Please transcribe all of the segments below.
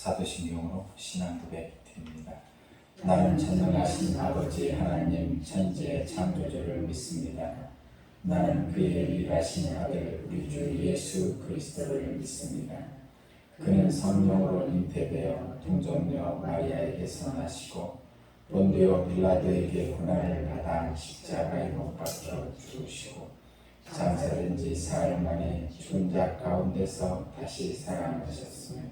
사도신경으로 신앙 고백 드립니다. 나는 전능하신 아버지 하나님 천지의 창조주를 믿습니다. 나는 그의 유일하신 아들 우리 주 예수 그리스도를 믿습니다. 그는 성령으로 잉태되어 동정녀 마리아에게서 나시고 본디오 빌라도에게 고난을 받아 십자가에 못 박혀 죽으시고 장사된 지 사흘 만에 죽은 자 가운데서 다시 살아나셨으며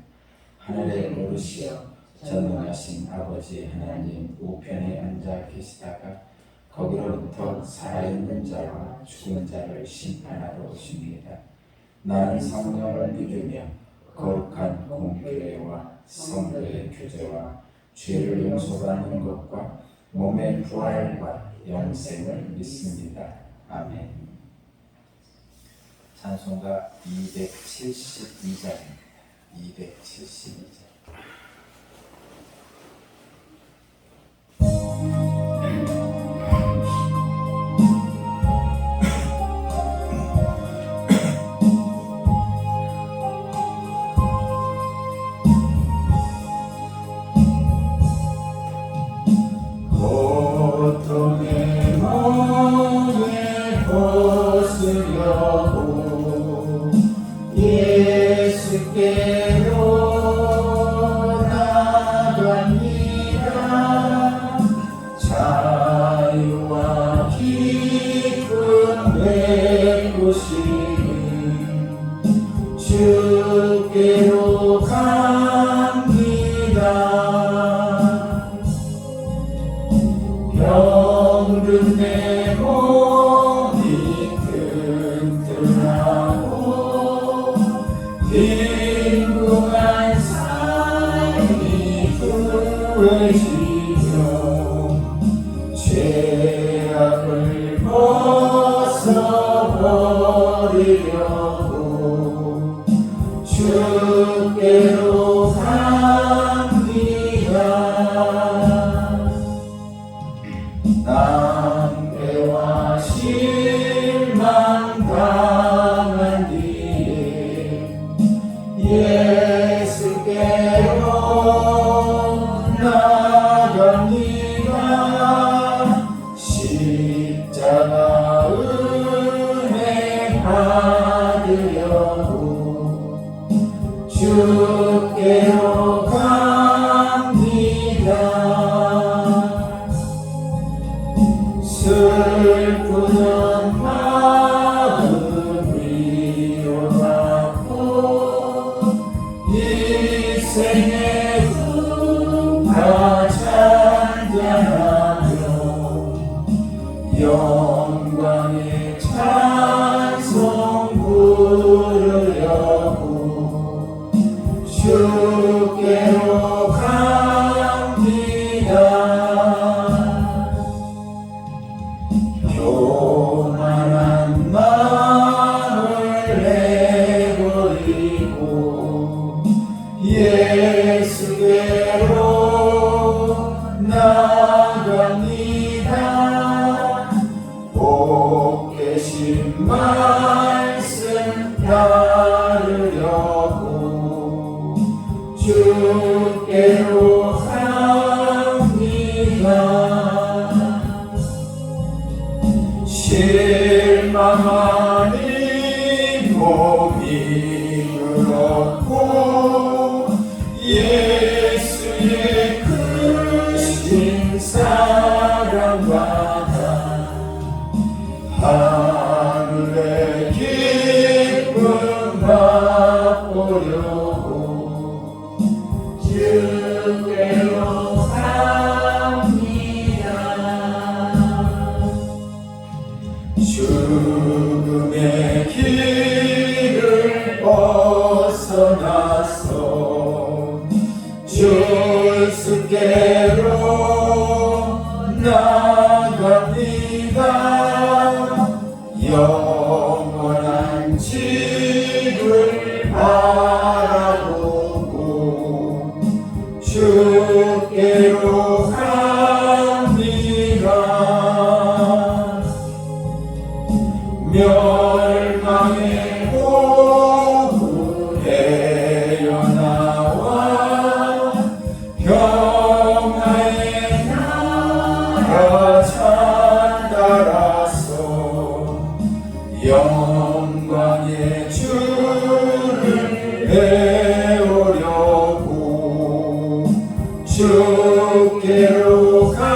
하늘에 오르시어 전능하신 아버지 하나님 우편에 앉아 계시다가 거기로부터 살아있는 자와 죽은 자를 심판하러 오십니다. 나는 성령을 믿으며 거룩한 공교회와 성도의 교제와 죄를 용서받는 것과 몸의 부활과 영생을 믿습니다. 아멘. 찬송가 272장입니다. 272장. 고통의 몸에 벗으려고 예수께로 나갑니다. 자유와 기쁨 베푸시는 주께로 갑니다. 병든 내 몸이 튼튼하고 빈궁한 삶이 구해지며 죄악을 벗어버리려고 주께로 갑니다. 낭패와 실망 당한 뒤에 예수께로 나갑니다. 십자가 은혜 받으려고 주께로 갑니다. 슬프던 마음 위로받고 인생의 꿈과 찬양하며 영광의 찬송 부르려고 주께로 갑니다. 교만한 마음을 내버리고 예수께로 나갑니다. 복 계신 말씀 따르려고 주께로 갑니다. 실망하니 몸이 그렇고 예수의 크신 사랑받아 하늘의 기쁨 맛보려고 주께로 갑니다. 죽음의 길을 벗어나서 주께로 나갑니다. 영원한 집을 바라보고 주께로 갑니다. 멸망의 오후 헤어나와 배우려고 주께로 갑니다.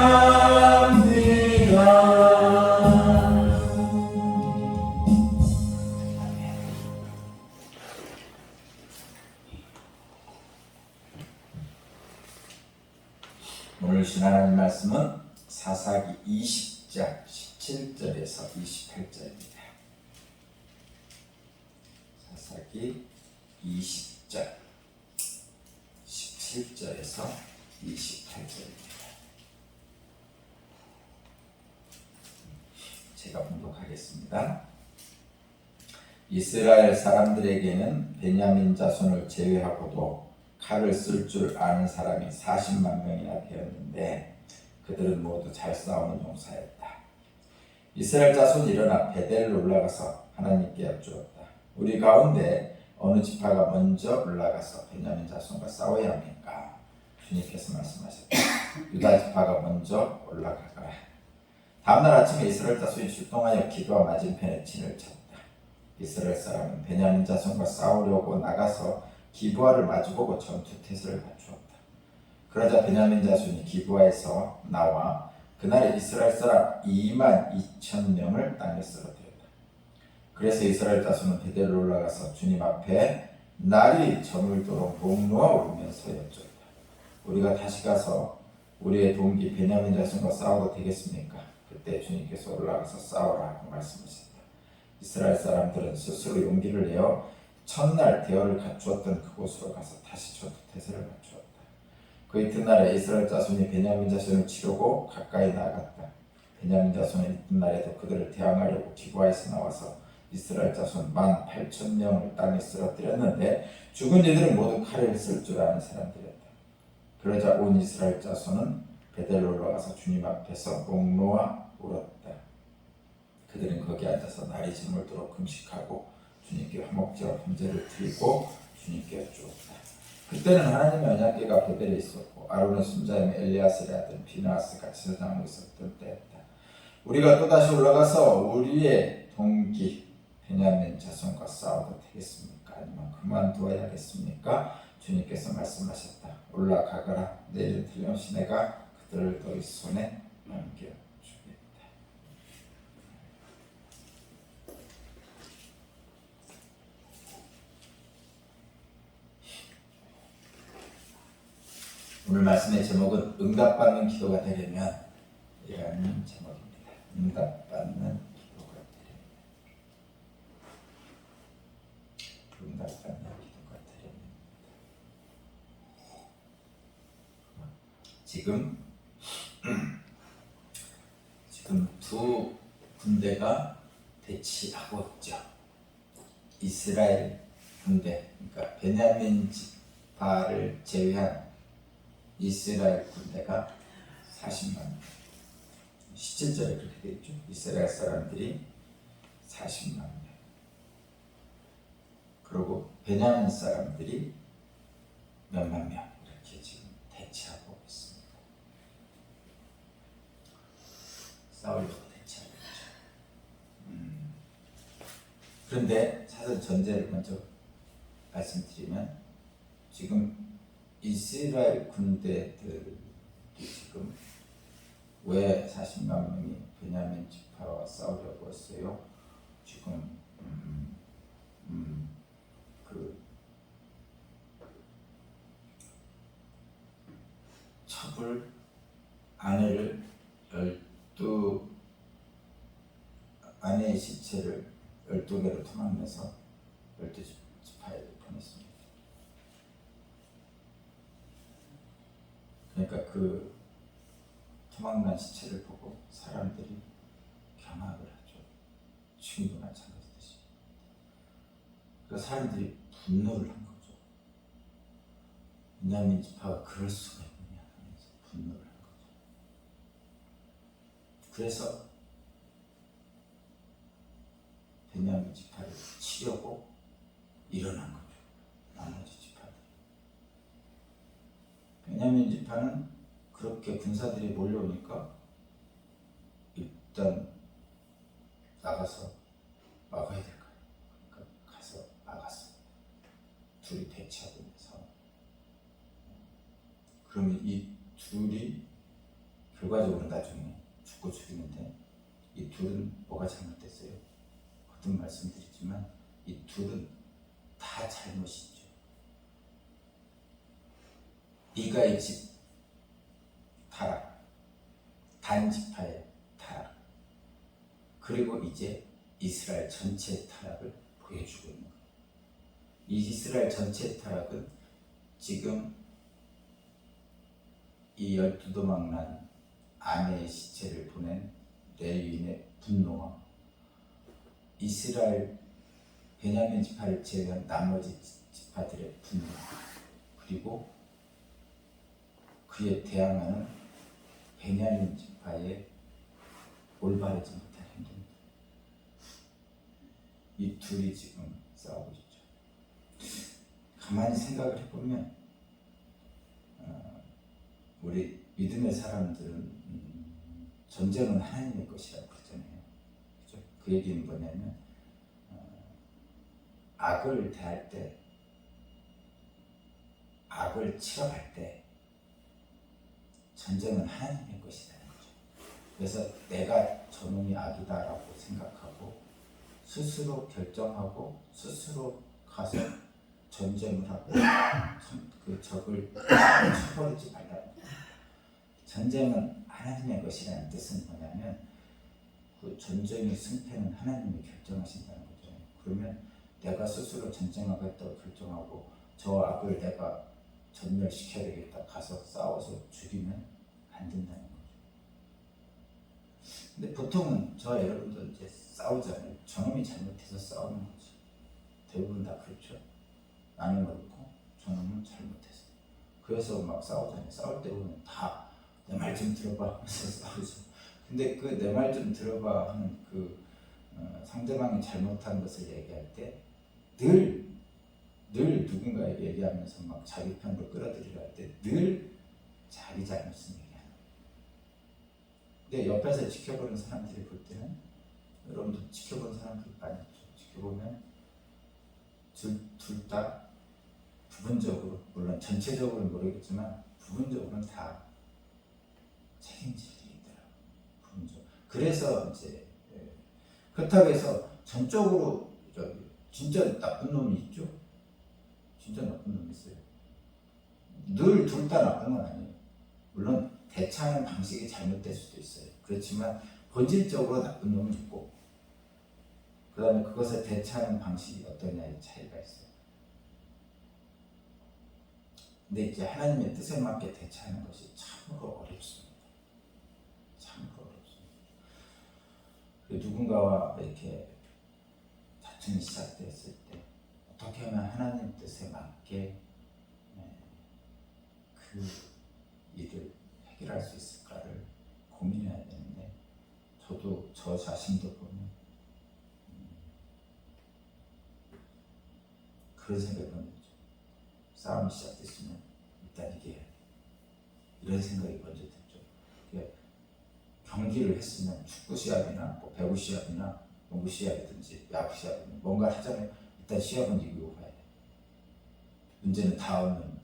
오늘 주신 하나님 말씀은 사사기 20장 17절에서 28절입니다. 사사기 20장 17절에서 28절입니다. 제가 봉독하겠습니다. 이스라엘 사람들에게는 베냐민 자손을 제외하고도 칼을 쓸 줄 아는 사람이 40만 명이나 되었는데 그들은 모두 잘 싸우는 용사였다. 이스라엘 자손이 일어나 베델로 올라가서 하나님께 여쭈었다. 우리 가운데 어느 지파가 먼저 올라가서 베냐민 자손과 싸워야 합니까? 주님께서 말씀하셨다. 유다 지파가 먼저 올라가거라. 다음날 아침에 이스라엘 자손이 출동하여 기도와 맞은편에 진을 쳤다. 이스라엘 사람은 베냐민 자손과 싸우려고 나가서 기브아를 마주보고 전투태세를 갖추었다. 그러자 베냐민 자손이 기브아에서 나와 그날에 이스라엘 사람 2만 2천 명을 땅에 쓰러뜨렸다. 그래서 이스라엘 자손은 베델로 올라가서 주님 앞에 날이 저물도록 목놓아 울면서 여쭈었다. 우리가 다시 가서 우리의 동기 베냐민 자손과 싸워도 되겠습니까? 그때 주님께서 올라가서 싸우라고 말씀하셨다. 이스라엘 사람들은 스스로 용기를 내어 첫날 대열을 갖추었던 그곳으로 가서 다시 전투태세를 갖추었다. 그 이튿날에 이스라엘 자손이 베냐민 자손을 치려고 가까이 나아갔다. 베냐민 자손은 이튿날에도 그들을 대항하려고 기브아에서 나와서 이스라엘 자손 18,000명을 땅에 쓰러뜨렸는데 죽은 이들은 모두 칼을 쓸 줄 아는 사람들이었다. 그러자 온 이스라엘 자손은 베델로 올라가서 주님 앞에서 목 놓아 울었다. 그들은 거기 앉아서 날이 저물도록 금식하고 주님께 화목제와 번제를 드리고 주님께 여쭈었다. 그때는 하나님의 언약궤가 베델에 있었고 아론의 손자인 엘리야스의 아들 비느하스가 제사장으로 있었던 때였다. 우리가 또다시 올라가서 우리의 동기 베냐민 자손과 싸워도 되겠습니까? 아니면 그만두어야겠습니까? 주님께서 말씀하셨다. 올라가거라. 내일은 틀림없이 내가 그들을 너희 손에 넘겨주겠다. 오늘 말씀의 제목은 응답받는 기도가 되려면 이라는 제목입니다. 응답받는 기도가 되려면 응답받는 기도가 되려면 지금 두 군대가 대치하고 있죠. 이스라엘 군대, 그러니까 베냐민 지파를 제외한 이스라엘 군대가 40만 명. 17절에 그렇게 되어 있죠. 이스라엘 사람들이 40만 명. 그리고 베냐민 사람들이 몇만 명 이렇게 지금 대치하고 있습니다. 싸우려고 대치하고 있죠. 그런데 사실 전제를 먼저 말씀드리면 지금 이스라엘 군대들이 지금 왜 40만 명이 베냐민 지파와 싸우려고 했어요? 지금 그 첩을 아내를 12 아내의 시체를 12개로 토막내서 12지파에게 보냈습니다. 그러니까 그 토막난 시체를 보고 사람들이 경악을 하죠. 지금도 마찬가지듯이. 그래서 사람들이 분노를 한 거죠. 베냐민 지파가 그럴 수가 있느냐 하면서 분노를 한 거죠. 그래서 베냐민 지파를 치려고 일어난 거죠. 나머지 지파들이. 베냐민 지파는 그렇게 군사들이 몰려오니까 일단 나가서 막아야 될 거예요. 그러니까 가서 막았어요. 둘이 대치하고 있는 상황. 그러면 이 둘이 결과적으로 나중에 죽고 죽이는데 이 둘은 뭐가 잘못됐어요? 거듭 말씀드리지만 이 둘은 다 잘못이죠. 리가의 집 타락, 단지파의 타락, 그리고 이제 이스라엘 전체의 타락을 보여주고 있는 거예요. 이 이스라엘 전체의 타락은 지금 이 12도망 난 아내의 시체를 보낸 레위인의 분노와 이스라엘 베냐민 지파를 제외한 나머지 지파들의 분노, 그리고 그에 대항하는 베냐민 지파의 올바르지 못한 행동입니다. 이 둘이 지금 싸우고 있죠. 가만히 생각을 해보면 우리 믿음의 사람들은 전쟁은 하나님의 것이라고 그러잖아요. 그죠? 그 얘기는 뭐냐면 악을 대할 때, 악을 치러갈 때 전쟁은 하나님의 것이라는 거죠. 그래서 내가 저놈이 악이다라고 생각하고 스스로 결정하고 스스로 가서 전쟁을 하고 그 적을 쳐버리지 말라는 거죠. 전쟁은 하나님의 것이라는 뜻은 뭐냐면 그 전쟁의 승패는 하나님이 결정하신다는 거죠. 그러면 내가 스스로 전쟁하겠다고 결정하고 저 악을 내가 전멸시켜야 되겠다 가서 싸워서 죽이면 안 된다는 거죠. 근데 보통은 저와 여러분도 이제 싸우잖아요. 저놈이 잘못해서 싸우는 거지. 대부분 다 그렇죠. 나는 그렇고 저놈은 잘못해서. 그래서 막 싸우잖아요. 싸울 때 보면 다 내 말 좀 들어봐 하면서 싸우죠. 근데 그 내 말 좀 들어봐 하는 그 상대방이 잘못한 것을 얘기할 때 늘 누군가에게 얘기하면서 막 자기 편으로 끌어들이려 할 때 늘 자기 잘못을 얘기하는 거예요. 근데 옆에서 지켜보는 사람들이 볼 때는, 여러분도 지켜보는 사람들이 많이 있죠. 지켜보면 둘 다 부분적으로, 물론 전체적으로는 모르겠지만 부분적으로는 다 책임질 일이 있더라고요. 부분적으로. 그래서 이제 그렇다고 해서 전적으로 진짜 나쁜 놈이 있죠. 진짜 나쁜 놈이 있어요. 늘 둘 다 나쁜 건 아니에요. 물론 대처하는 방식이 잘못될 수도 있어요. 그렇지만 본질적으로 나쁜 놈은 있고, 그 다음에 그것을 대처하는 방식이 어떠냐의 차이가 있어요. 근데 이제 하나님의 뜻에 맞게 대처하는 것이 참으로 어렵습니다. 참으로 어렵습니다. 누군가와 이렇게 다툼이 시작됐을 때 어떻게 하면 하나님 뜻에 맞게 그 일을 해결할 수 있을까를 고민해야 되는데, 저도 저 자신도 보면 그런 생각이 먼저 들죠. 싸움이 시작됐으면 일단 이겨야 돼. 이런 생각이 먼저 들죠. 경기를 했으면 축구 시합이나 뭐 배구 시합이나 농구 시합이든지 야구 시합이든 뭔가 하자면 일단 시합은 이기고 가야 돼. 문제는 다음은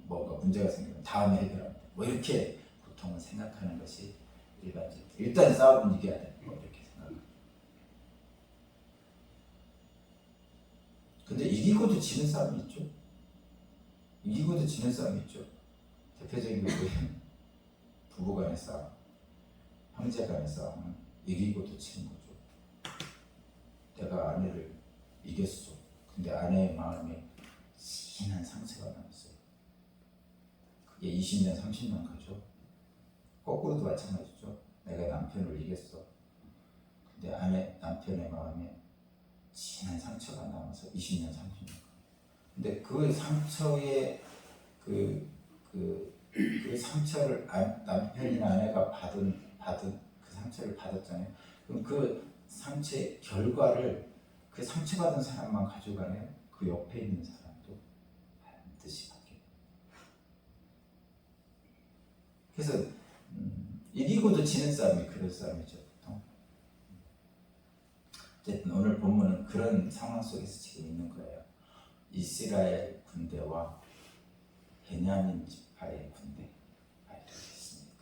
뭔가 문제가 생기면 다음에 해결하면 돼. 뭐 이렇게 보통은 생각하는 것이 일반적. 일단 싸움은 이겨야 돼. 뭐 이렇게 생각합니다. 근데 이기고도 지는 싸움이 있죠. 이기고도 지는 싸움이 있죠. 대표적인 경우에는 부부간의 싸움, 형제간의 싸움은 이기고도 지는 거죠. 내가 아내를 이겼어. 근데 아내의 마음에 진한 상처가 남았어요. 그게 20년, 30년 가죠. 거꾸로도 마찬가지죠. 내가 남편을 이겼어. 근데 남편의 마음에 진한 상처가 남아서 20년, 30년 가. 근데 그 상처의 그 상처를 남편이나 아내가 받은 그 상처를 받았잖아요. 그럼 그 상처의 결과를 그 상처받은 사람만 가져가네요. 그 옆에 있는 사람도 반드시 받게. 그래서 이기고도 지는 싸움이 그런 싸움이죠, 보통. 어쨌든 오늘 본문은 그런 상황 속에서 지금 있는 거예요. 이스라엘 군대와 베냐민 지파의 군대가 이렇게 있습니다.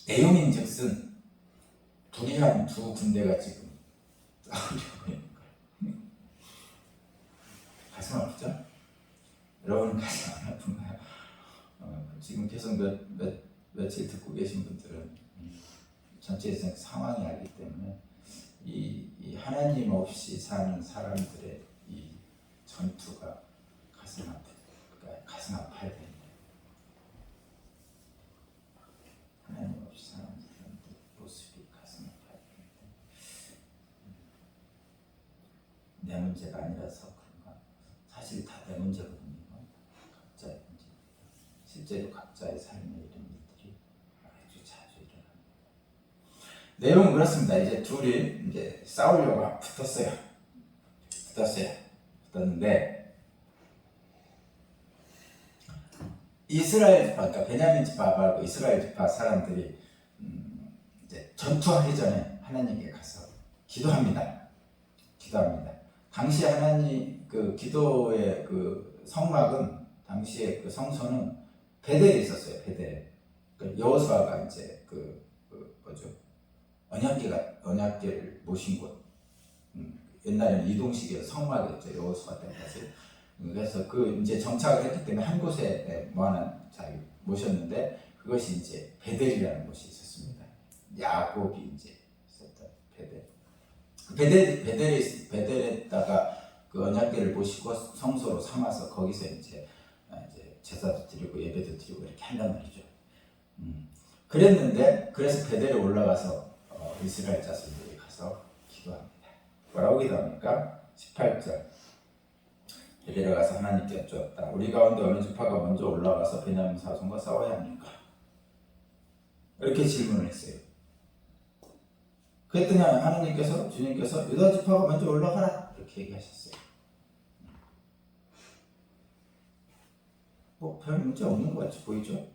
내용인즉슨 불의한 두 군대가 지금 싸우려고 있는 거예요. 가슴 아프죠? 여러분 가슴 안 아픈가요? 지금 계속 며칠 듣고 계신 분들은 전체적 상황이 알기 때문에 이 하나님 없이 사는 사람들의 이 전투가 가슴 아파야 됩니다. 하나님 없이 사는 사람들 모습이 가슴 아파야 됩니다. 내 문제가 아니라서 그런가? 사실 다 내 문제거든요. 각자의 문제. 실제로 각자의 삶에 이런 일들이 아주 자주 일어납니다. 내용은 그렇습니다. 이제 둘이 이제 싸우려고 붙었는데 이스라엘 지파, 그러니까 베냐민 지파 말고 이스라엘 지파 사람들이 이제 전투하기 전에 하나님께 가서 기도합니다. 당시 하나님 그 기도의 그 성막은 당시에 그 성소는 베델에 있었어요. 베델. 그 여호수아가 이제 뭐죠? 언약궤를 모신 곳. 옛날에는 이동식의 성막이었죠. 여호수아 때까지. 그래서 그 이제 정착을 했기 때문에 한 곳에 모셨는데 그것이 이제 베델이라는 곳이 있었습니다. 야곱이 이제 있었던 베델. 베델에다가 그 언약궤를 모시고 성소로 삼아서 거기서 이제 제사도 드리고 예배도 드리고 이렇게 한단 말이죠. 그래서 베델에 올라가서 이스라엘 자손들이 가서 기도합니다. 뭐라고 기도합니까? 18절. 베델에 가서 하나님께 여쭈었다. 우리 가운데 어느 지파가 먼저 올라가서 베냐민 자손과 싸워야 합니까? 이렇게 질문을 했어요. 그랬더니 주님께서 유다 지파가 먼저 올라가라 이렇게 얘기하셨어요. 별 문제 없는 것 같이 보이죠?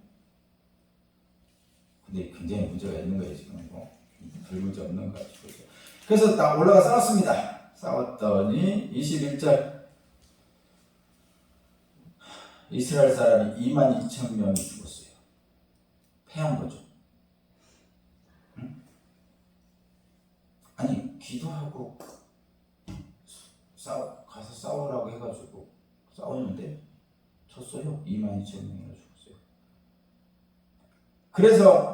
근데 굉장히 문제가 있는 거예요 지금. 별 문제 없는 것 같이 보이죠? 그래서 딱 올라가 싸웠습니다. 싸웠더니 21절 이스라엘 사람이 22,000명이 죽었어요. 패한 거죠. 아니 기도하고 가서 싸우라고 해가지고 싸웠는데 졌어요. 22,000명이나 죽었어요. 그래서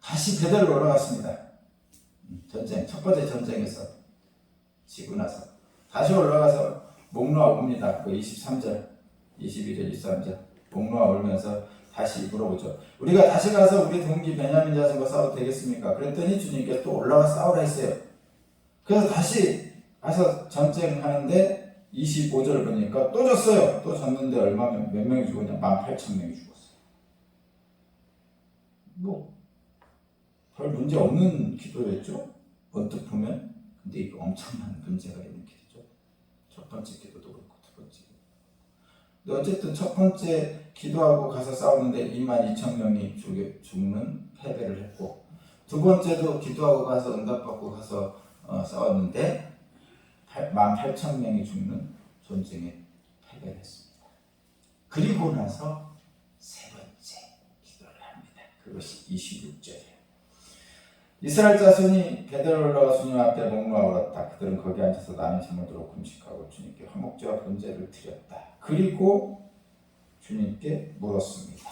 다시 베델로 올라갔습니다. 첫 번째 전쟁에서 지고 나서 다시 올라가서 목 놓아 옵니다. 그 23절, 22절, 23절 목 놓아 울면서 다시 물어보죠. 우리가 다시 가서 우리 동기 베냐민 자손과 싸워도 되겠습니까? 그랬더니 주님께서 또 올라가 싸우라 했어요. 그래서 다시 가서 전쟁하는데 25절 보니까 또 졌어요. 또 졌는데 몇 명이 죽었냐? 18,000명이 죽었어요. 별 문제 없는 기도였죠? 언뜻 보면. 근데 이거 엄청난 문제가 있는 기도죠. 첫 번째 기도도 그렇고 두 번째 기도. 근데 어쨌든 첫 번째 기도하고 가서 싸우는데 22,000명이 죽는 패배를 했고, 두 번째도 기도하고 가서 응답받고 가서 싸웠는데 18,000명이 죽는 전쟁에 패배를 했습니다. 그리고 나서 세 번째 기도를 합니다. 그것이 26절이에요. 이스라엘 자손이 베델에 올라가 주님 앞에 목 놓아 울었다. 그들은 거기 앉아서 남의 제물들로 금식하고 주님께 화목제와 번제를 드렸다. 그리고 주님께 물었습니다.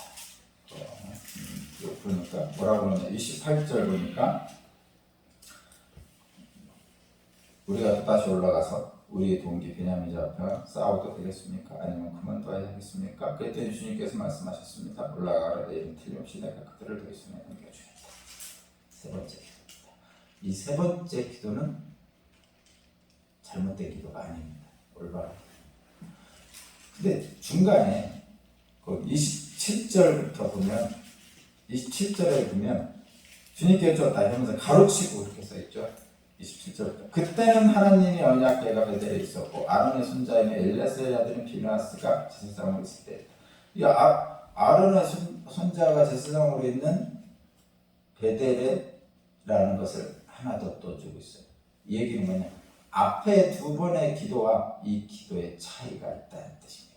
보니까 뭐라고 하냐? 28절 보니까 우리가 다시 올라가서 우리의 동기 베냐민 자손과 싸워도 되겠습니까? 아니면 그만둬야 하겠습니까? 그랬더니 주님께서 말씀하셨습니다. 올라가라. 내 이름 틀림없이 내가 그들을 너희 손에 넘겨주겠다. 세 번째 기도입니다. 이 세 번째 기도는 잘못된 기도가 아닙니다. 올바른 기도. 근데 중간에 그 27절부터 보면 27절에 보면 주님께 줬다 이러면서 가로치고 이렇게 써있죠. 27절부터 그때는 하나님의 언약궤가 베델에 있었고 아론의 손자인 엘리야스의 아들인 비느하스가 제사장으로 있을 때였다. 이 아론의 손자가 제사장으로 있는 베델에라는 것을 하나 더 떠주고 있어요. 이 얘기는 뭐냐? 앞에 두 번의 기도와 이 기도의 차이가 있다는 뜻입니다.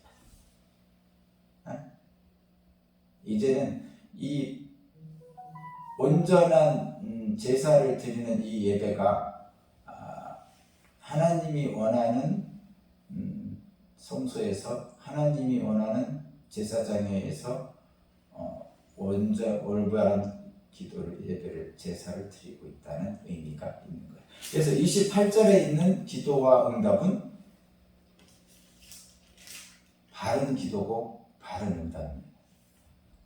이제는 이 온전한 제사를 드리는 이 예배가 하나님이 원하는 성소에서 하나님이 원하는 제사장에서 올바른 기도를 예배를 제사를 드리고 있다는 의미가 있는 거예요. 그래서 28절에 있는 기도와 응답은 바른 기도고 바른 응답입니다.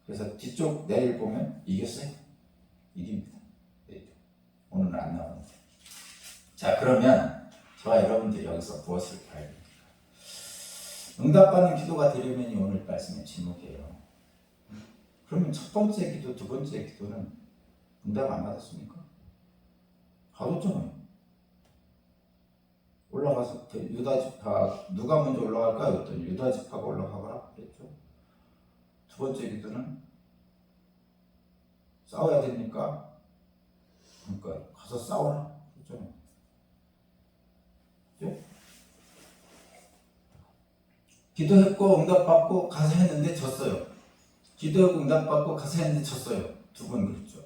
그래서 뒤쪽 내일 보면 이겼어요. 이깁니다. 오늘은 안 나오는데. 자, 그러면 저와 여러분들이 여기서 무엇을 봐야 됩니까? 응답받는 기도가 되려면이 오늘 말씀의 제목이에요. 그러면 첫 번째 기도, 두 번째 기도는 응답 안 받았습니까? 받았잖아요. 올라가서 유다지파 누가 먼저 올라갈까요? 그랬더니 유다지파가 올라가거라 그랬죠. 두 번째 기도는 싸워야 됩니까? 그러니까 가서 싸워라 그랬잖아요. 그죠? 기도했고 응답받고 가서 했는데 졌어요. 기도하고 응답받고 가서 했는데 졌어요. 두 번 그랬죠.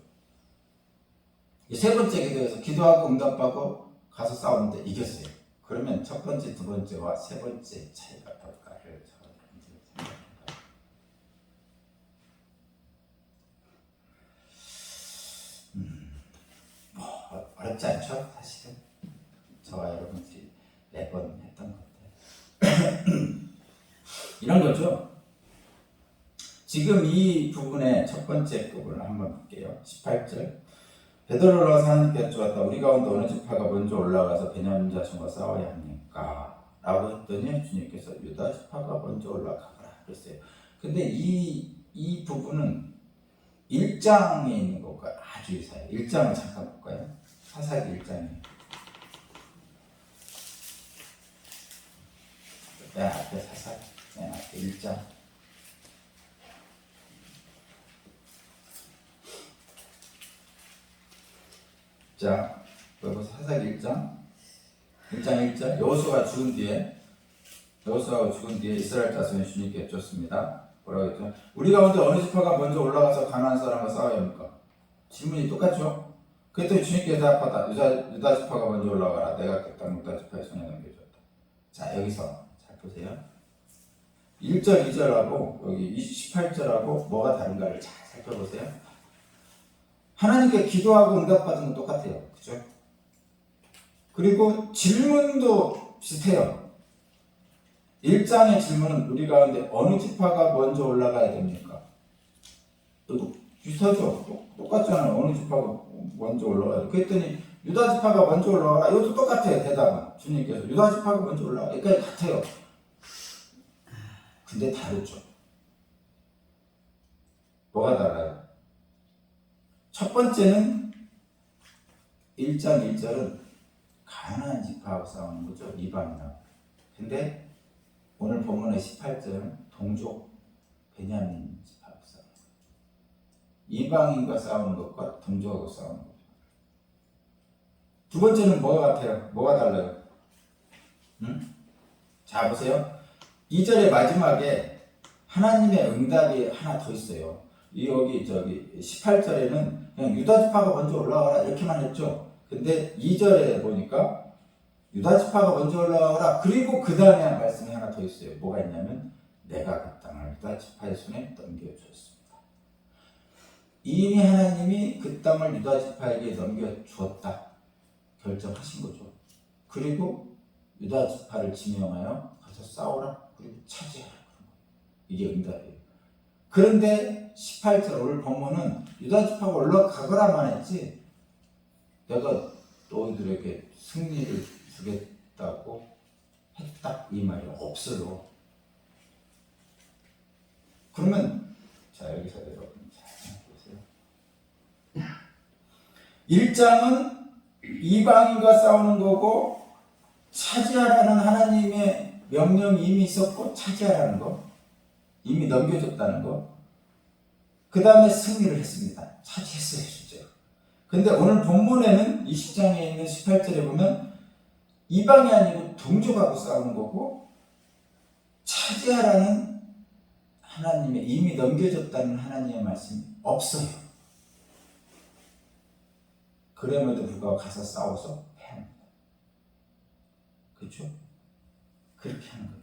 세 번째 기도에서 기도하고 응답받고 가서 싸우는데 이겼어요. 그러면 첫 번째, 두 번째와 세 번째 차이가 뭘까를 어렵지 않죠? 사실은 저와 여러분들이 매번 했던 것들 이런 거죠. 지금 이 부분의 첫 번째 부분을 한번 볼게요. 18절 베드로를 올라가서 하나님께 여쭈었다. 우리 가운데 어느 지파가 먼저 올라가서 베냐민 자손과 싸워야 합니까? 라고 했더니 주님께서 유다 지파가 먼저 올라가거라 그랬어요. 근데 이 부분은 1장에 있는 것과 아주 유사해요. 1장을 잠깐 볼까요? 사사기 1장이에요. 맨 앞에 사사기, 맨 앞에 1장. 자, 여기 사사기 1장 1절 여호수아가 죽은 뒤에 이스라엘 자손이 주님께 여쭙습니다. 뭐라고 했죠? 우리 가운데 어느 지파가 먼저 올라가서 가나안 사람과 싸워야 합니까? 질문이 똑같죠? 그랬더니 주님께서 대답하다 유다 지파가 먼저 올라가라. 내가 그 땅 유다 지파의 손에 넘겨줬다. 자, 여기서 잘 보세요. 1절 2절하고 여기 18절하고 뭐가 다른가를 잘 살펴보세요. 하나님께 기도하고 응답받은 건 똑같아요. 그죠? 그리고 질문도 비슷해요. 1장의 질문은 우리 가운데 어느 지파가 먼저 올라가야 됩니까? 이거 비슷하죠? 똑같잖아요. 어느 지파가 먼저 올라가야 돼. 그랬더니 유다 지파가 먼저 올라가라. 이것도 똑같아요. 대답은 주님께서 유다 지파가 먼저 올라가. 여기까지 같아요. 근데 다르죠. 뭐가 달라요? 첫 번째는 1장 1절은 가나안 지파하고 싸우는 거죠. 이방인하고. 근데 오늘 본문의 18절은 동족 베냐민 지파하고 싸우는 거예요. 이방인과 싸우는 것과 동족하고 싸우는 거죠. 두 번째는 뭐가 같아요? 뭐가 달라요? 자, 보세요. 2절의 마지막에 하나님의 응답이 하나 더 있어요. 여기 18절에는 그냥 유다 지파가 먼저 올라와라 이렇게만 했죠. 근데 2절에 보니까 유다 지파가 먼저 올라와라. 그리고 그 다음에 말씀이 하나 더 있어요. 뭐가 있냐면 내가 그 땅을 유다 지파의 손에 넘겨주었습니다. 이미 하나님이 그 땅을 유다 지파에게 넘겨주었다 결정하신 거죠. 그리고 유다 지파를 지명하여 가서 싸우라. 그리고 차지하라. 이게 응답이에요. 그런데 18절 오늘 본문은 유다 지파가 올라가거라만 했지 내가 너희들에게 승리를 주겠다고 했다 이 말이 없어요. 그러면 자 여기서 여러분 잘 보세요. 1장은 이방인과 싸우는 거고 차지하라는 하나님의 명령이 이미 있었고 차지하라는 거 이미 넘겨줬다는 거. 그 다음에 승리를 했습니다. 차지했어요, 실제로. 근데 오늘 본문에는 20장에 있는 18절에 보면 이방이 아니고 동족하고 싸우는 거고, 차지하라는 하나님의 이미 넘겨줬다는 하나님의 말씀이 없어요. 그럼에도 불구하고 가서 싸워서 패합니다. 그렇죠? 그렇게 하는 거예요.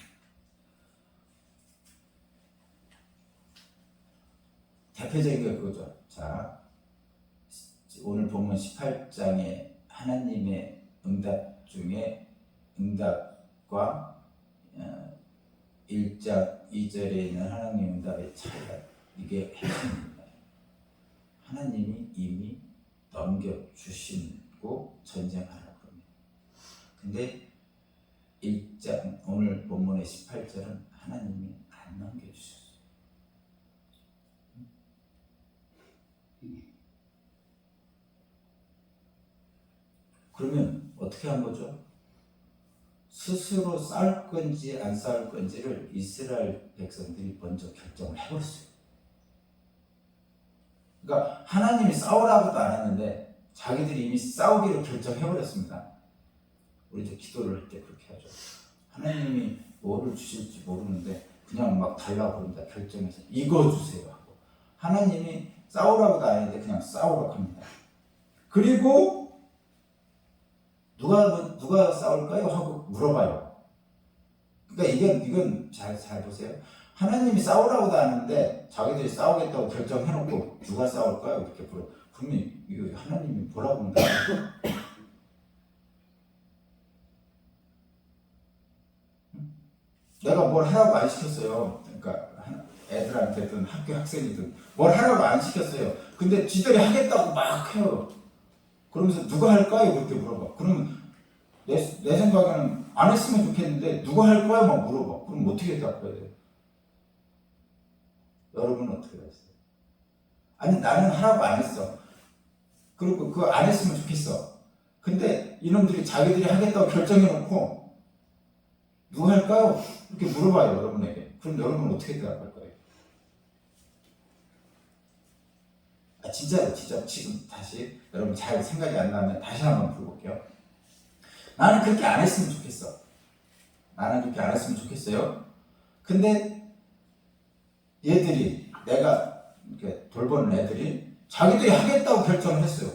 대표적인 게 그거죠. 자, 오늘 본문 18장에 하나님의 응답 중에 응답과 1장 2절에 있는 하나님의 응답의 차이가 이게 핵심입니다. 하나님이 이미 넘겨주시고 전쟁하라고 합니다. 근데 1장 오늘 본문의 18절은 하나님이 안 넘겨주셨어요. 그러면 어떻게 한 거죠? 스스로 싸울 건지 안 싸울 건지를 이스라엘 백성들이 먼저 결정을 해버렸어요. 그러니까 하나님이 싸우라고도 안 했는데 자기들이 이미 싸우기로 결정해버렸습니다. 우리도 기도를 할 때 그렇게 하죠. 하나님이 뭐를 주실지 모르는데 그냥 막 달라고 그럽니다. 결정해서 이거 주세요 하고, 하나님이 싸우라고도 안 했는데 그냥 싸우라고 합니다. 그리고 누가 싸울까요? 하고 물어봐요. 그러니까 이건 잘 보세요. 하나님이 싸우라고도 하는데 자기들이 싸우겠다고 결정해놓고 누가 싸울까요? 이렇게 물어. 그러면 이거 하나님이 뭐라고 한다? 내가 뭘 하라고 안 시켰어요. 그러니까 애들한테든 학교 학생이든 뭘 하라고 안 시켰어요. 근데 지들이 하겠다고 막 해요. 그러면서 누가 할까요? 그렇게 물어봐. 그러면 내 생각에는 안 했으면 좋겠는데 누가 할 거야? 막 물어봐. 그럼 어떻게 답해야 돼요? 여러분은 어떻게 했어요? 아니 나는 하라고 안 했어. 그리고 그거 안 했으면 좋겠어. 근데 이놈들이 자기들이 하겠다고 결정해놓고 누가 할까요? 이렇게 물어봐요 여러분에게. 그럼 여러분은 어떻게 대답할 거예요? 진짜로 지금 다시 여러분 잘 생각이 안 나면 다시 한번 물어볼게요. 나는 그렇게 안 했으면 좋겠어. 나는 그렇게 안 했으면 좋겠어요. 근데 얘들이 내가 이렇게 돌보는 애들이 자기들이 하겠다고 결정을 했어요.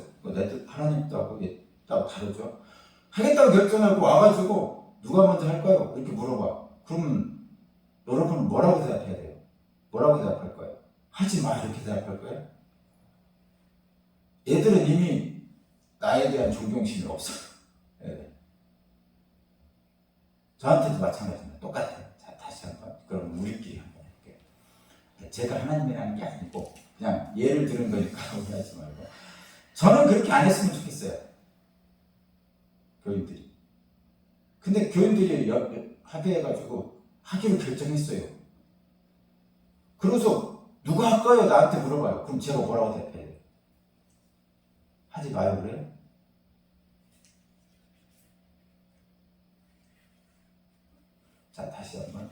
하나님도 다르죠. 하겠다고 결정하고 와가지고 누가 먼저 할까요? 이렇게 물어봐. 그러면 여러분은 뭐라고 대답해야 돼요? 뭐라고 대답할 거예요? 하지 마 이렇게 대답할 거예요? 얘들은 이미 나에 대한 존경심이 없어요. 네. 저한테도 마찬가지입니다. 똑같아요. 자, 다시 한번 그럼 우리끼리 한번 해볼게요. 제가 하나님이라는 게 아니고 그냥 예를 들은 거니까 오해하지 말고, 저는 그렇게 안 했으면 좋겠어요. 교인들이. 근데 교인들이 합의해가지고 하기로 결정했어요. 그래서 누가 할까요? 나한테 물어봐요. 그럼 제가 뭐라고 대답해야 돼요? 하지 마요 그래요? 자, 다시 한번.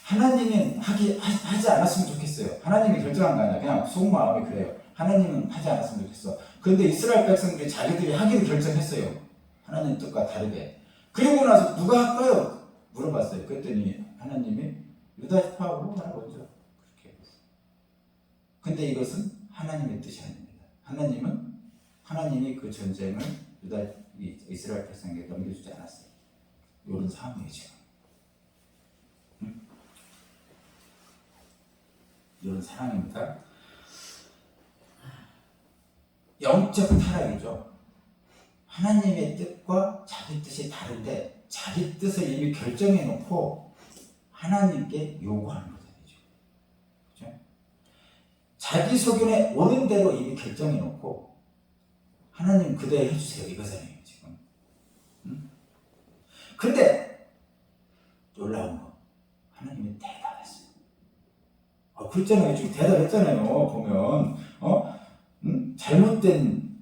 하나님은 하지 않았으면 좋겠어요. 하나님이 결정한 거 아니야. 그냥 속마음이 그래요. 하나님은 하지 않았으면 좋겠어. 그런데 이스라엘 백성들이 자기들이 하기로 결정했어요. 하나님 뜻과 다르게. 그리고 나서 누가 할까요? 물어봤어요. 그랬더니 하나님이 유다 지파로 하라 먼저 그렇게 했어요. 근데 이것은 하나님의 뜻이 아닙니다. 하나님이 그 전쟁을 이스라엘 백성에게 넘겨주지 않았어요. 이런 상황이에요 지금. 이런 상황입니다. 영적 타락이죠. 하나님의 뜻과 자기 뜻이 다른데 자기 뜻을 이미 결정해 놓고 하나님께 요구하는 거잖아요. 그렇죠? 자기 소견에 옳은 대로 이미 결정해 놓고 하나님 그대로 해주세요 이거잖아요 지금. 근데 놀라운 거, 하나님이 대답했어요. 그랬잖아요. 지금 대답했잖아요. 보면 잘못된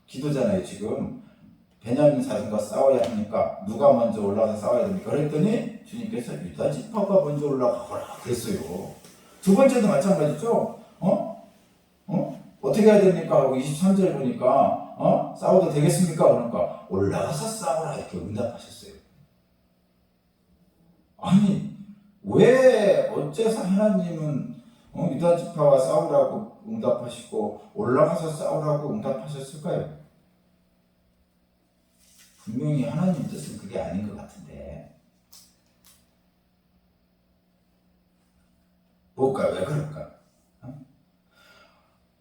기도잖아요. 지금 베냐민 사슴과 싸워야 합니까? 누가 먼저 올라가서 싸워야 됩니까? 그랬더니 주님께서 유다 지파가 먼저 올라가거라 그랬어요. 두 번째도 마찬가지죠. 어떻게 해야 됩니까? 하고 23절 보니까 싸워도 되겠습니까? 그러니까 올라가서 싸우라 이렇게 응답하셨어요. 아니 왜 어째서 하나님은 유다 지파와 싸우라고 응답하시고 올라가서 싸우라고 응답하셨을까요? 분명히 하나님 뜻은 그게 아닌 것 같은데 뭘까? 왜 그럴까?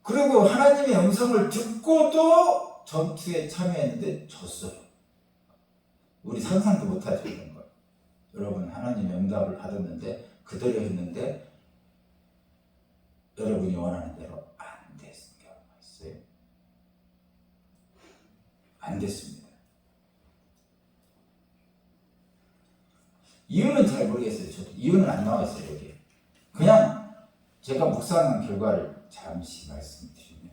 그리고 하나님의 음성을 듣고도 전투에 참여했는데 졌어요. 우리 상상도 못하죠 이런 거. 여러분 하나님의 응답을 받았는데 그대로 했는데 여러분이 원하는 대로 안 됐을 경우가 있어요. 안 됐습니다. 이유는 잘 모르겠어요. 저도 이유는 안 나와 있어요 여기. 그냥 제가 묵상한 결과를 잠시 말씀드리면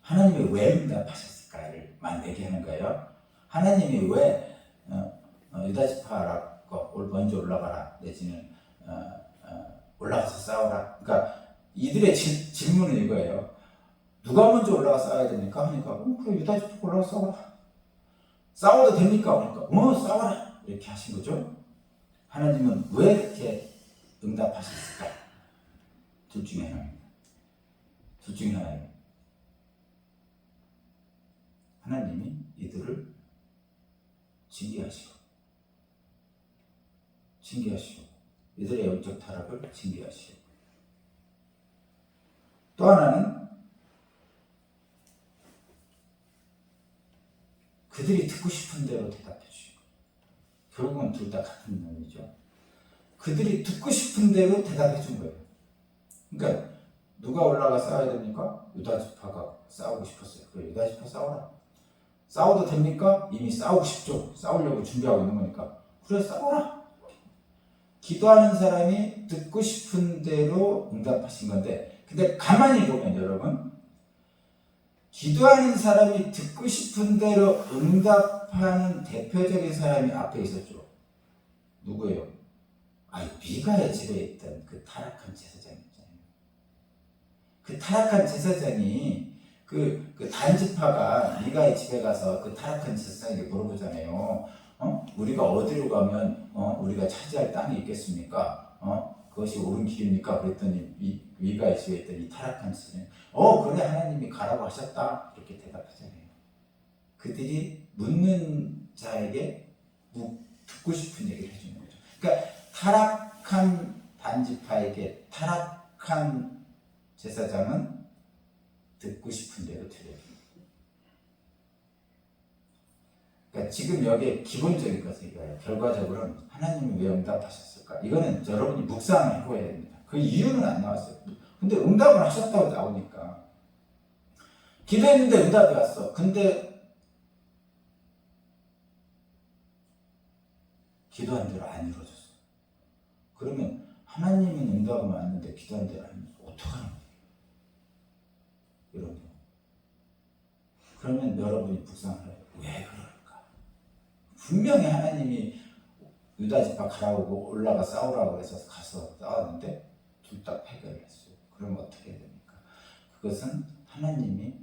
하나님이 왜 응답하셨을까를 얘기하는 거예요. 하나님이 왜 유다 지파라고 먼저 올라가라 내지는 올라가서 싸우라. 그러니까 이들의 질문은 이거예요. 누가 먼저 올라가 싸워야 됩니까? 하니까 그럼 유다 지파 올라가 싸워라. 싸워도 됩니까? 그러니까 싸워라 이렇게 하신 거죠. 하나님은 왜 이렇게 응답하셨을까? 둘 중에 하나입니다. 둘 중에 하나예요. 하나님이 이들을 징계하시고 이들의 영적 타락을 징계하시고 또 하나는 그들이 듣고 싶은 대로 대답해 주시고 결국은 둘 다 같은 놈이죠. 그들이 듣고 싶은 대로 대답해 준 거예요. 그러니까 누가 올라가 싸워야 됩니까? 유다 지파가 싸우고 싶었어요. 그래 유다 지파 싸워라. 싸워도 됩니까? 이미 싸우고 싶죠. 싸우려고 준비하고 있는 거니까. 그래 싸워라. 기도하는 사람이 듣고 싶은 대로 응답하신 건데 근데 가만히 보면 여러분 기도하는 사람이 듣고 싶은 대로 응답하는 대표적인 사람이 앞에 있었죠. 누구예요? 미가의 집에 있던 그 타락한 제사장 있잖아요. 그 타락한 제사장이 그 단지파가 미가의 집에 가서 그 타락한 제사장에게 물어보잖아요. 우리가 어디로 가면 우리가 차지할 땅이 있겠습니까? 그것이 옳은 길입니까? 그랬더니 미가의 집에 있던 이 타락한 제사장이 그래 하나님이 가라고 하셨다 이렇게 대답하잖아요. 그들이 묻는 자에게 듣고 싶은 얘기를 해주는 거죠. 그러니까 타락한 단지파에게 타락한 제사장은 듣고 싶은 대로 들려줍니다. 그러니까 지금 여기에 기본적인 것은 이거예요. 결과적으로는 하나님이 왜 응답하셨을까? 이거는 여러분이 묵상을 해봐야 됩니다. 그 이유는 안 나왔어요. 근데 응답을 하셨다고 나오니까 기도했는데 응답이 왔어. 근데 기도한 대로 안 이루어졌어. 그러면 하나님은 응답은 왔는데 기도한 대로 안 이루어졌어. 어떡하는 거예요? 여러분. 그러면 여러분이 묵상을 해요. 왜 그럴까? 분명히 하나님이 유다 지파 가라고 올라가 싸우라고 해서 가서 싸웠는데 둘 다 패배를 했어요. 그럼 어떻게 해야 됩니까? 그것은 하나님이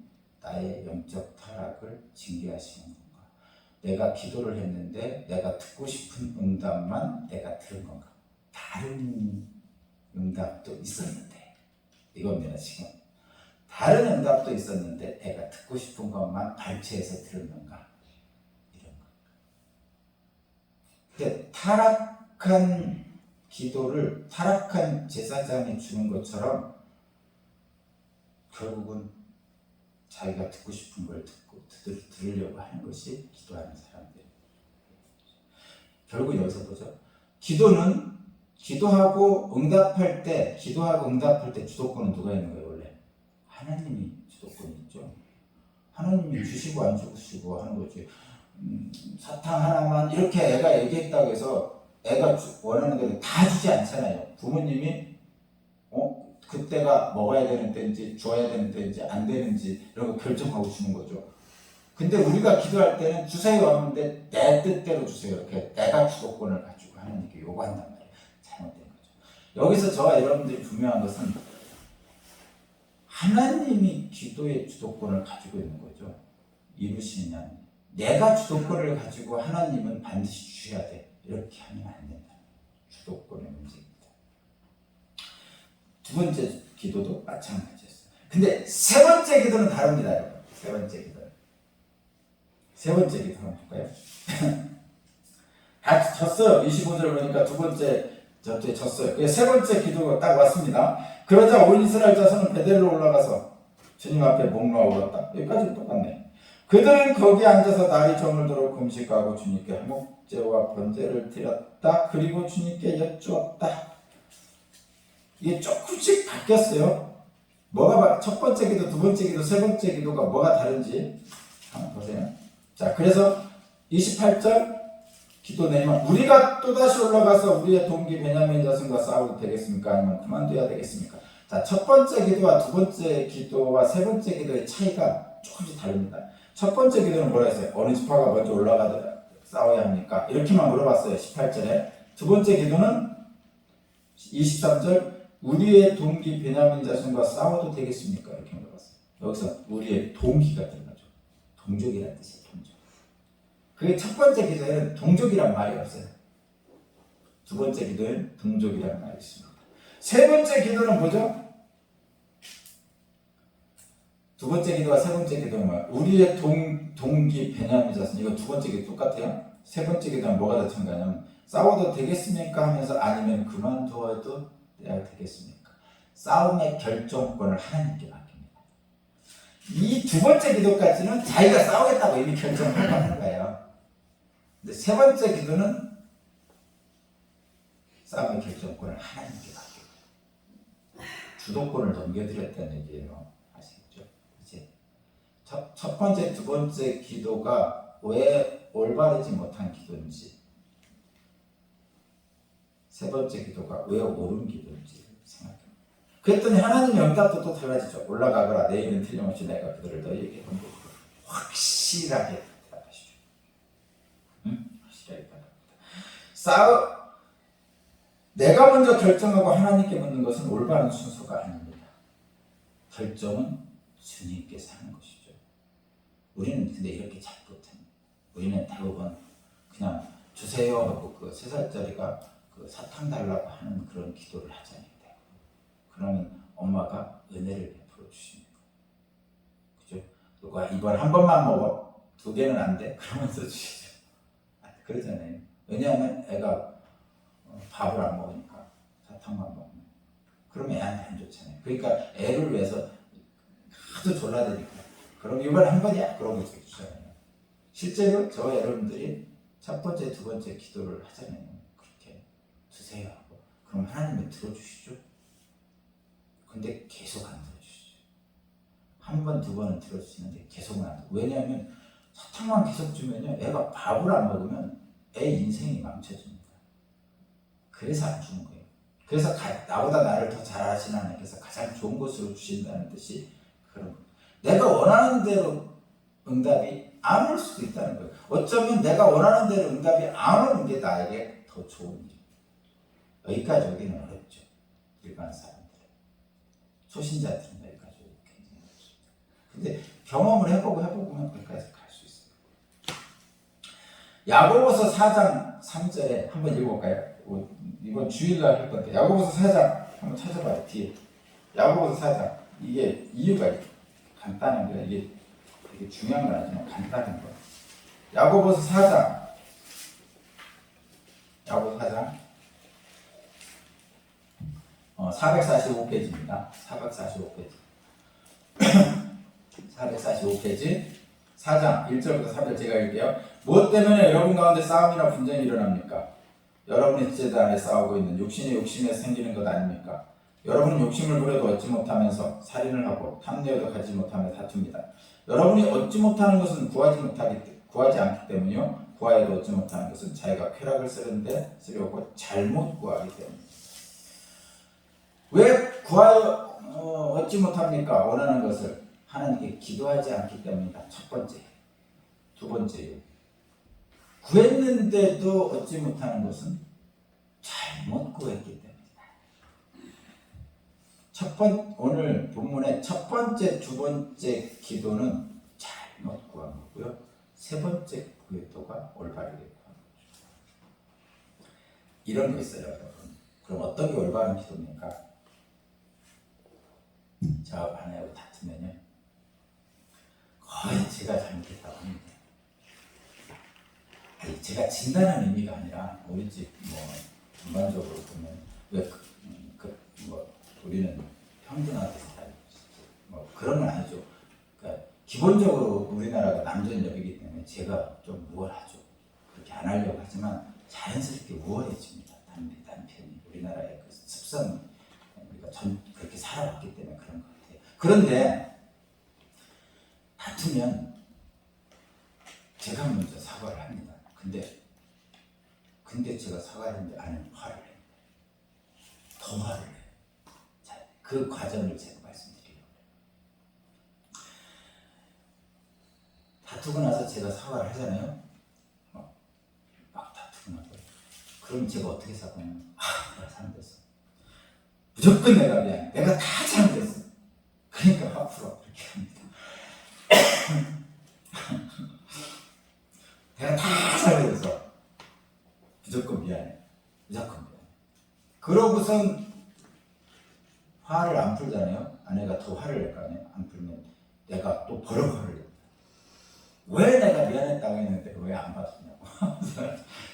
나의 영적 타락을 징계하시는 건가? 내가 기도를 했는데 내가 듣고 싶은 응답만 내가 들은 건가? 다른 응답도 있었는데 이겁니다 지금. 다른 응답도 있었는데 내가 듣고 싶은 것만 발췌해서 들은 건가? 이런 거. 근데 타락한 기도를 타락한 제사장이 주는 것처럼 결국은 자기가 듣고 싶은 걸 듣고 들으려고 하는 것이 기도하는 사람들. 결국 여기서 보죠. 기도는 기도하고 응답할 때 주도권은 누가 있는 거예요 원래? 하나님이 주도권이 있죠. 하나님이 주시고 안 주시고 하는 거지. 사탕 하나만 이렇게 애가 얘기했다고 해서 애가 원하는 대로 다 주지 않잖아요. 부모님이 그때가 먹어야 되는 때인지 줘야 되는 때인지 안 되는지 이런 거 결정하고 주는 거죠. 근데 우리가 기도할 때는 주세요 하는데 내 뜻대로 주세요 이렇게 내가 주도권을 가지고 하나님께 요구한단 말이에요. 잘못된 거죠. 여기서 저와 여러분들이 분명한 것은 하나님이 기도의 주도권을 가지고 있는 거죠. 이루시는 하나님. 내가 주도권을 가지고 하나님은 반드시 주셔야 돼. 이렇게 하면 안 된다. 주도권의 문제입니다. 두 번째 기도도 마찬가지였어요. 근데 세 번째 기도는 다릅니다, 여러분. 세 번째 기도는. 세 번째 기도 한번 볼까요? 다 졌어요. 25절 보니까 두 번째 저때 졌어요. 세 번째 기도가 딱 왔습니다. 그러자 온 이스라엘 자손은 베델로 올라가서 주님 앞에 목 놓아 울었다. 여기까지 똑같네. 그들은 거기 앉아서 날이 저물도록 금식하고 주님께 화목제와 번제를 드렸다. 그리고 주님께 여쭈었다. 이게 조금씩 바뀌었어요. 뭐가 첫 번째 기도, 두 번째 기도, 세 번째 기도가 뭐가 다른지 한번 보세요. 자, 그래서 28절 기도 내리면 우리가 또다시 올라가서 우리의 동기 베냐민 자손과 싸워도 되겠습니까? 아니면 그만둬야 되겠습니까? 자, 첫 번째 기도와 두 번째 기도와 세 번째 기도의 차이가 조금씩 다릅니다. 첫 번째 기도는 뭐라 했어요? 어느 지파가 먼저 올라가서 싸워야 합니까? 이렇게만 물어봤어요. 18절에. 두 번째 기도는 23절 우리의 동기 베냐민 자손과 싸워도 되겠습니까? 이렇게 물어봤어요. 여기서 우리의 동기가 들어가죠. 동족이라는 뜻이에요. 동족. 그게 첫 번째 기도에는 동족이란 말이 없어요. 두 번째 기도에는 동족이라는 말이 있습니다. 세 번째 기도는 뭐죠? 두 번째 기도와 세 번째 기도는 뭐야? 우리의 동기 베냐민 자손. 이거 두 번째 기도 똑같아요. 세 번째 기도는 뭐가 더 첨가냐면 싸워도 되겠습니까? 하면서 아니면 그만두어도 되겠습니까? 싸움의 결정권을 하나님께 맡깁니다. 이 두 번째 기도까지는 자기가 싸우겠다고 이미 결정을 하는 거예요. 근데 세 번째 기도는 싸움의 결정권을 하나님께 맡깁니다. 주도권을 넘겨드렸다는 얘기예요. 아시겠죠? 이제 첫 번째, 두 번째 기도가 왜 올바르지 못한 기도인지, 세 번째 기도가 왜 옳은 기도인지 생각합니다. 그랬더니 하나님의 응답도 또 달라지죠. 올라가거라. 내일은 틀림없이 내가 그들을 너희에게 건드리고 확실하게 대답하시죠. 확실하게 대답합니다. 내가 먼저 결정하고 하나님께 묻는 것은 올바른 순서가 아닙니다. 결정은 주님께서 하는 것이죠. 우리는 근데 이렇게 잘 못합니다. 우리는 대부분 그냥 주세요 하고 그 3살짜리가 그 사탕 달라고 하는 그런 기도를 하잖아요. 그러면 엄마가 은혜를 베풀어 주십니다. 그죠? 그리고 이번 한 번만 먹어. 2개는 안 돼. 그러면서 주시죠. 그러잖아요. 왜냐하면 애가 밥을 안 먹으니까 사탕만 먹으면. 그러면 애한테 안 좋잖아요. 그러니까 애를 위해서 하도 졸라대니까. 그럼 이번 한 번이야. 그러고 주잖아요. 실제로 저 여러분들이 첫 번째, 두 번째 기도를 하잖아요. 그렇게 주세요 하고. 그럼 하나님이 들어주시죠. 근데 계속 안 들어주시죠. 한 번, 두 번은 들어주시는데 계속은 안 들어주시죠. 왜냐하면 사탕만 계속 주면요. 애가 밥을 안 먹으면 애 인생이 망쳐집니다. 그래서 안 주는 거예요. 그래서 나보다 나를 더 잘하시는 하나님께서 가장 좋은 것으로 주신다는 뜻이 그런 거예요. 내가 원하는 대로 응답이 안 올 수도 있다는 거예요. 어쩌면 내가 원하는 대로 응답이 안 오는 게 나에게 더 좋은 일이에요. 여기까지 오기는 어렵죠. 일반 사람들은. 초신자들은 여기까지 오기 굉장히 어렵습니다. 근데 경험을 해보면 거기까지 갈 수 있어요. 야고보서 4장 3절에 한번 읽어볼까요? 이번 주일날 할 건데 야고보서 4장 한번 찾아봐요. 뒤에 야고보서 4장. 이게 이유가 간단한 거예요. 이게 되게 중요한 건 아니지만 간단한 거예요. 야고보서 4장. 야고보서 4장 445페이지입니다. 445페이지. 445페이지 4장 1절부터 3절 제가 읽을게요. 무엇 때문에 여러분 가운데 싸움이나 분쟁이 일어납니까? 여러분의 지체들 안에 싸우고 있는 욕심이 욕심에 생기는 것 아닙니까? 여러분은 욕심을 부려도 얻지 못하면서 살인을 하고 탐내어도 가지 못하며 다툽니다. 여러분이 얻지 못하는 것은 구하지 않기 때문이요. 구하여도 얻지 못하는 것은 자기가 쾌락을 쓰려고 잘못 구하기 때문입니다. 왜 구하여 얻지 못합니까? 원하는 것을 하나님께 기도하지 않기 때문이다. 첫 번째. 두 번째요. 구했는데도 얻지 못하는 것은 잘못 구했기 때문이다. 첫 오늘 본문의 첫 번째, 두 번째 기도는 잘못 구한 거고요. 세 번째 기도가 올바르게 구한 거죠. 이런 거 있어요, 여러분. 그럼 어떤 게 올바른 기도입니까? 저하고 아내하고 다투면요, 거의 제가 잘못했다고 합니다. 아니, 제가 진단하는 의미가 아니라 우리 집 뭐 전반적으로 보면 왜 우리는 평등하게 살아요. 뭐 그런 건 아니죠. 그러니까 기본적으로 우리나라가 남전역이기 때문에 제가 좀 우월하죠. 그렇게 안 하려고 하지만 자연스럽게 우월해집니다. 남편이 우리나라의 그 습성, 우리가 그렇게 살아왔기 때문에 그런 것 같아요. 그런데 다투면 제가 먼저 사과를 합니다. 근데 제가 사과를 했는데 아내는 화를 해요. 더 화를 해요. 자, 그 과정을 제가 말씀드리려고 해요. 다투고 나서 제가 사과를 하잖아요. 막 다투고 나서 그럼 제가 어떻게 사과하냐면, 내가 잘못했어. 무조건 내가 미안해. 내가 다 잘못했어. 그러니까 앞으로 그렇게 합니다. 내가 다 잘못했어. 무조건 미안해. 무조건 미안해. 그러고선 화를 안 풀잖아요. 아내가 더 화를 낼 거 아니에요. 안 풀면 내가 또 버럭 화를 냅니다. 왜 내가 미안했다고 했는데 왜 안 받았냐고.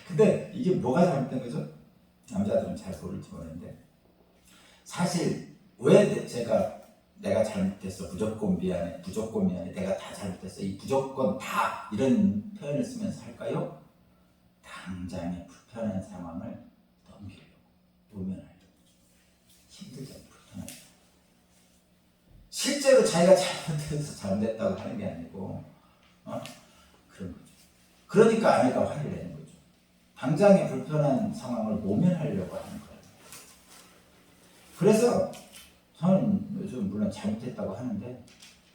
근데 이게 뭐가 잘못된 거죠? 남자들은 잘 모를지 모르는데 사실 왜 내가 잘못했어, 무조건 미안해, 내가 다 잘못했어, 이 무조건 다 이런 표현을 쓰면서 할까요? 당장의 불편한 상황을 넘기려고, 모면하려고. 힘들잖아요, 불편하죠. 실제로 자기가 잘못해서 잘못했다고 하는 게 아니고 그런 거죠. 그러니까 아내가 화를 내는 거죠. 당장의 불편한 상황을 모면하려고 하는 거예요. 그래서 저는 요즘 물론 잘못했다고 하는데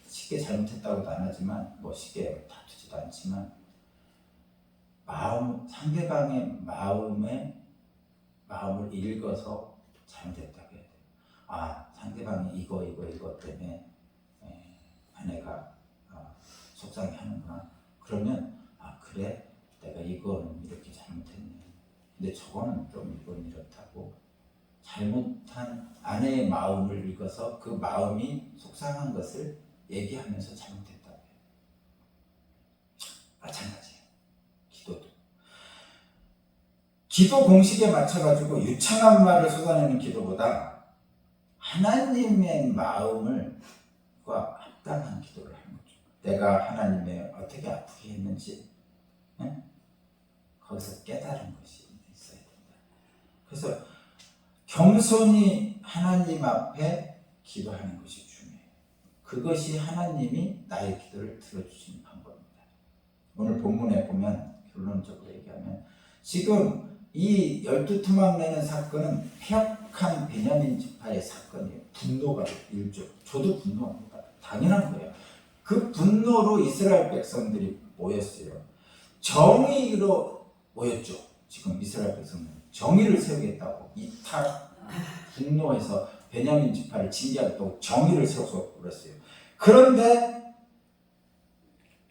쉽게 잘못했다고도 안 하지만 쉽게 다투지도 않지만 상대방의 마음을 읽어서 잘못했다고 해야 돼요. 상대방이 이거 때문에 아내가 속상해하는구나. 그러면 그래, 내가 이거는 이렇게 잘못했네. 근데 저거는 좀 이건 이렇다고. 잘못한 아내의 마음을 읽어서 그 마음이 속상한 것을 얘기하면서 잘못했다고 해요. 마찬가지예요. 기도 공식에 맞춰가지고 유창한 말을 쏟아내는 기도보다 하나님의 마음과 합당한 기도를 하는 거죠. 내가 하나님의 어떻게 아프게 했는지 거기서 깨달은 것이 있어야 된다. 그래서 겸손히 하나님 앞에 기도하는 것이 중요해요. 그것이 하나님이 나의 기도를 들어주시는 방법입니다. 오늘 본문에 보면 결론적으로 얘기하면 지금 이 12토막 내는 사건은 폐역한 베냐민 지파의 사건이에요. 분노가 일조. 저도 분노합니다. 당연한 거예요. 그 분노로 이스라엘 백성들이 모였어요. 정의로 모였죠. 지금 이스라엘 백성들은 정의를 세우겠다고 분노해서 베냐민 지파를 징계하겠다고 정의를 세워서 그랬어요. 그런데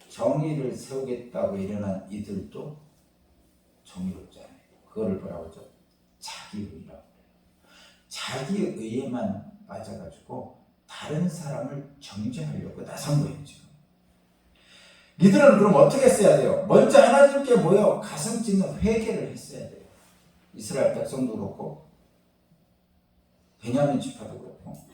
정의를 세우겠다고 일어난 이들도 정의롭지 않아요. 그거를 뭐라고 하죠? 자기의라고 해요. 자기의에만 빠져가지고 다른 사람을 정죄하려고 나선 거예요. 지금 이들은 그럼 어떻게 했어야 돼요? 먼저 하나님께 모여 가슴 찢는 회개를 했어야 돼요. 이스라엘 백성도 그렇고 베냐민 지파도 그렇고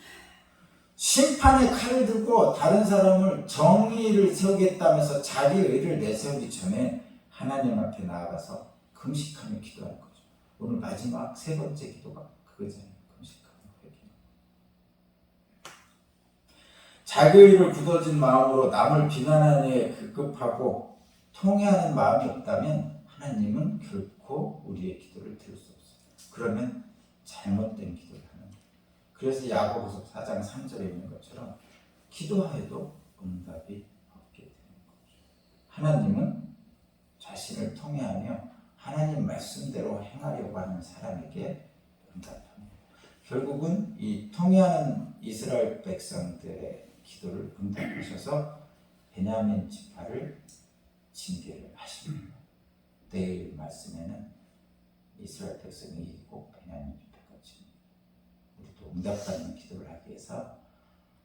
심판의 칼을 들고 다른 사람을 정의를 세우겠다면서 자기 의를 내세우기 전에 하나님 앞에 나아가서 금식하며 기도하는 거죠. 오늘 마지막 세 번째 기도가 그거잖아요. 금식하며 회개. 자기 의를 굳어진 마음으로 남을 비난하는 데 급급하고 통회하는 마음이 없다면 하나님은 결코 우리의 기도를 들을 수 없어요. 그러면 잘못된 기도를 하는 거예요. 그래서 야고보서 4장 3절에 있는 것처럼 기도하여도 응답이 없게 되는 거죠. 하나님은 자신을 통회하며 하나님 말씀대로 행하려고 하는 사람에게 응답합니다. 결국은 이 통회하는 이스라엘 백성들의 기도를 응답하셔서 베냐민 지파를 징계를 하십니다. 내일 말씀에는 이스라엘 백성이 이기고 베냐민 지파가 징계. 우리도 응답받는 기도를 하기 위해서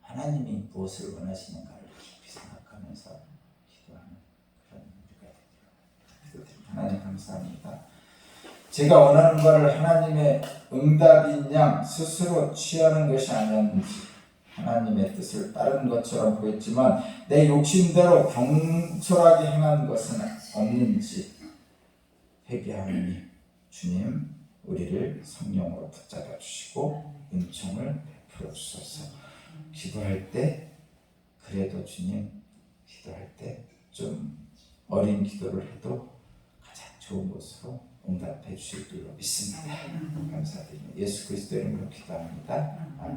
하나님이 무엇을 원하시는가를 깊이 생각하면서 기도하는 그런 우리가 되기를 하나님 감사합니다. 제가 원하는 것을 하나님의 응답인 양 스스로 취하는 것이 아니었는지 하나님의 뜻을 따른 것처럼 보였지만 내 욕심대로 경솔하게 행한 것은 없는지 회개하오니 주님 우리를 성령으로 붙잡아 주시고 은총을 베풀어 주소서. 기도할 때 그래도 주님 기도할 때 좀 어린 기도를 해도 가장 좋은 것으로 응답해 주실 줄로 믿습니다. 감사드립니다. 예수 그리스도 이름으로 기도합니다. 아멘.